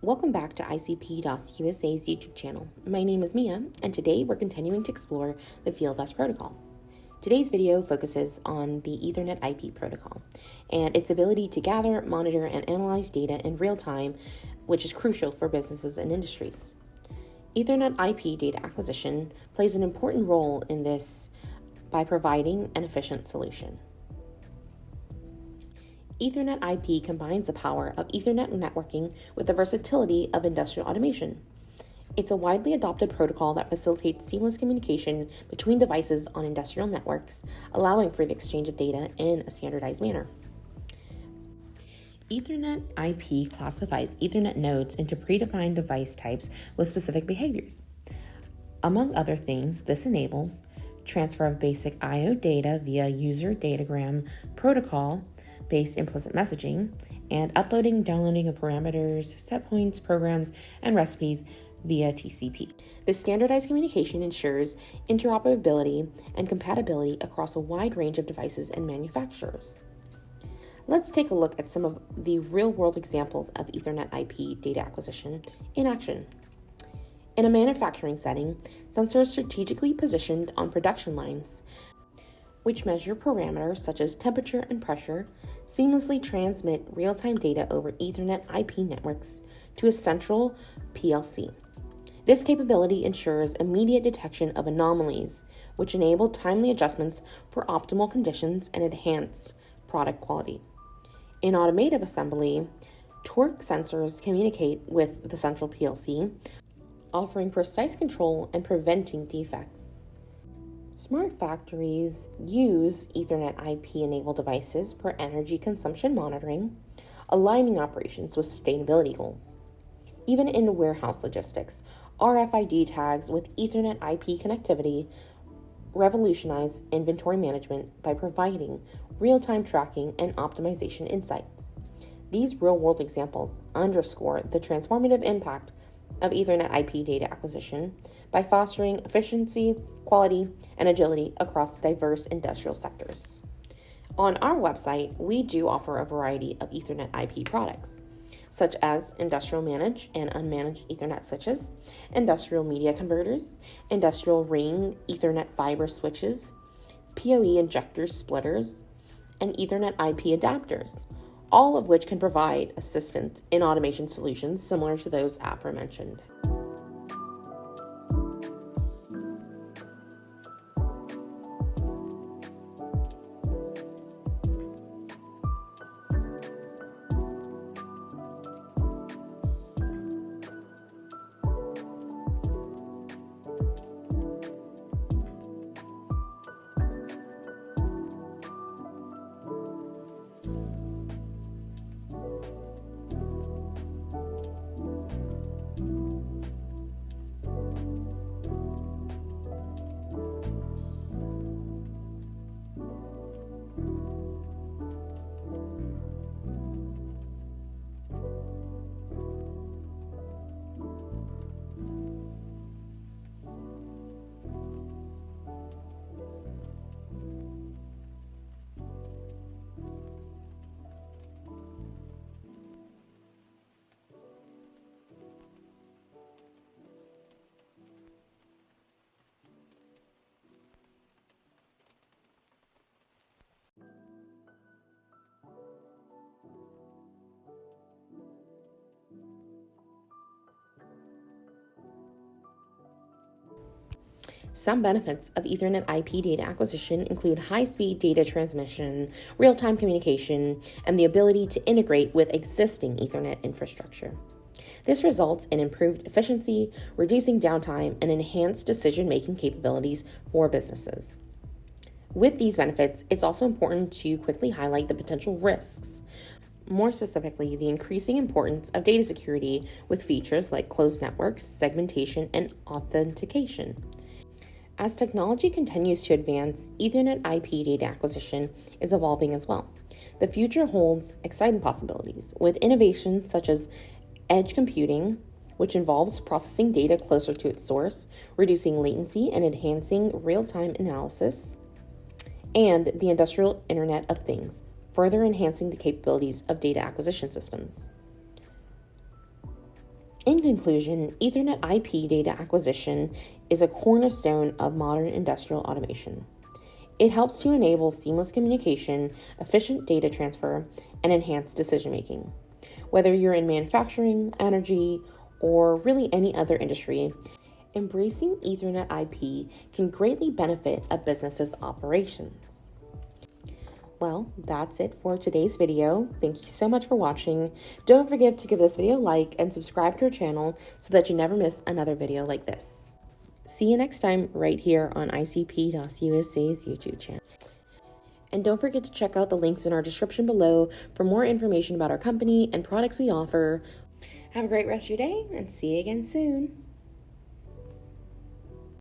Welcome back to ICP.USA's YouTube channel. My name is Mia, and today we're continuing to explore the Fieldbus protocols. Today's video focuses on the Ethernet IP protocol and its ability to gather, monitor, and analyze data in real time, which is crucial for businesses and industries. Ethernet IP data acquisition plays an important role in this by providing an efficient solution. Ethernet IP combines the power of Ethernet networking with the versatility of industrial automation. It's a widely adopted protocol that facilitates seamless communication between devices on industrial networks, allowing for the exchange of data in a standardized manner. Ethernet IP classifies Ethernet nodes into predefined device types with specific behaviors. Among other things, this enables transfer of basic I/O data via user datagram protocol based implicit messaging, and uploading and downloading of parameters, set points, programs, and recipes via TCP. This standardized communication ensures interoperability and compatibility across a wide range of devices and manufacturers. Let's take a look at some of the real-world examples of Ethernet IP data acquisition in action. In a manufacturing setting, sensors strategically positioned on production lines, which measure parameters such as temperature and pressure, seamlessly transmit real-time data over Ethernet IP networks to a central PLC. This capability ensures immediate detection of anomalies, which enable timely adjustments for optimal conditions and enhanced product quality. In automotive assembly, torque sensors communicate with the central PLC, offering precise control and preventing defects. Smart factories use Ethernet IP-enabled devices for energy consumption monitoring, aligning operations with sustainability goals. Even in warehouse logistics, RFID tags with Ethernet IP connectivity revolutionize inventory management by providing real-time tracking and optimization insights. These real-world examples underscore the transformative impact of Ethernet IP data acquisition by fostering efficiency, quality, and agility across diverse industrial sectors. On our website, we do offer a variety of Ethernet IP products, such as industrial managed and unmanaged Ethernet switches, industrial media converters, industrial ring Ethernet fiber switches, PoE injector splitters, and Ethernet IP adapters, all of which can provide assistance in automation solutions similar to those aforementioned. Some benefits of Ethernet IP data acquisition include high-speed data transmission, real-time communication, and the ability to integrate with existing Ethernet infrastructure. This results in improved efficiency, reducing downtime, and enhanced decision-making capabilities for businesses. With these benefits, it's also important to quickly highlight the potential risks. More specifically, the increasing importance of data security with features like closed networks, segmentation, and authentication. As technology continues to advance, Ethernet IP data acquisition is evolving as well. The future holds exciting possibilities, with innovations such as edge computing, which involves processing data closer to its source, reducing latency and enhancing real-time analysis, and the industrial Internet of Things, further enhancing the capabilities of data acquisition systems. In conclusion, Ethernet IP data acquisition is a cornerstone of modern industrial automation. It helps to enable seamless communication, efficient data transfer, and enhanced decision-making. Whether you're in manufacturing, energy, or really any other industry, embracing Ethernet IP can greatly benefit a business's operations. Well, that's it for today's video. Thank you so much for watching. Don't forget to give this video a like and subscribe to our channel so that you never miss another video like this. See you next time right here on ICP.USA's YouTube channel. And don't forget to check out the links in our description below for more information about our company and products we offer. Have a great rest of your day and see you again soon.